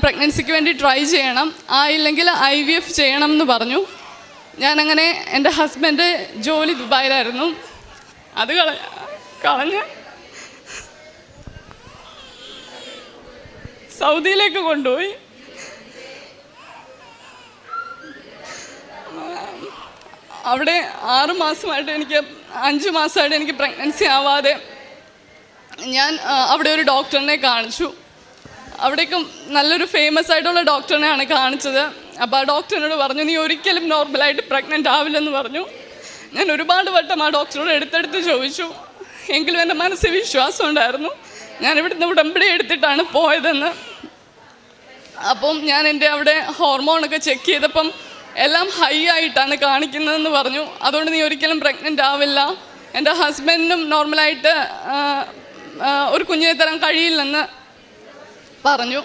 പ്രഗ്നൻസിക്ക് വേണ്ടി ട്രൈ ചെയ്യണം, ആയില്ലെങ്കിൽ IVF ചെയ്യണം എന്ന് പറഞ്ഞു. ഞാനങ്ങനെ എൻ്റെ ഹസ്ബൻഡ് ജോലി ദുബായിലായിരുന്നു, അത് കളഞ്ഞ് സൗദിയിലേക്ക് കൊണ്ടുപോയി. അവിടെ 5 മാസമായിട്ട് എനിക്ക് പ്രഗ്നൻസി ആവാതെ ഞാൻ അവിടെ ഒരു ഡോക്ടറിനെ കാണിച്ചു. അവിടേക്കും നല്ലൊരു ഫേമസ് ആയിട്ടുള്ള ഡോക്ടറിനെയാണ് കാണിച്ചത്. അപ്പോൾ ആ ഡോക്ടറിനോട് പറഞ്ഞു, നീ ഒരിക്കലും നോർമലായിട്ട് പ്രഗ്നൻ്റ് ആവില്ലെന്ന് പറഞ്ഞു. ഞാൻ ഒരുപാട് വട്ടം ആ ഡോക്ടറോട് എടുത്തെടുത്ത് ചോദിച്ചു, എങ്കിലും എൻ്റെ മനസ്സിൽ വിശ്വാസം ഉണ്ടായിരുന്നു ഞാൻ ഇവിടുന്ന് ഉടമ്പടി എടുത്തിട്ടാണ് പോയതെന്ന്. അപ്പം ഞാൻ എൻ്റെ അവിടെ ഹോർമോണൊക്കെ ചെക്ക് ചെയ്തപ്പം എല്ലാം ഹൈ ആയിട്ടാണ് കാണിക്കുന്നതെന്ന് പറഞ്ഞു. അതുകൊണ്ട് നീ ഒരിക്കലും പ്രഗ്നൻ്റ് ആവില്ല, എൻ്റെ ഹസ്ബൻഡിനും നോർമലായിട്ട് ഒരു കുഞ്ഞിനെ തരാൻ കഴിയില്ലെന്ന് പറഞ്ഞു.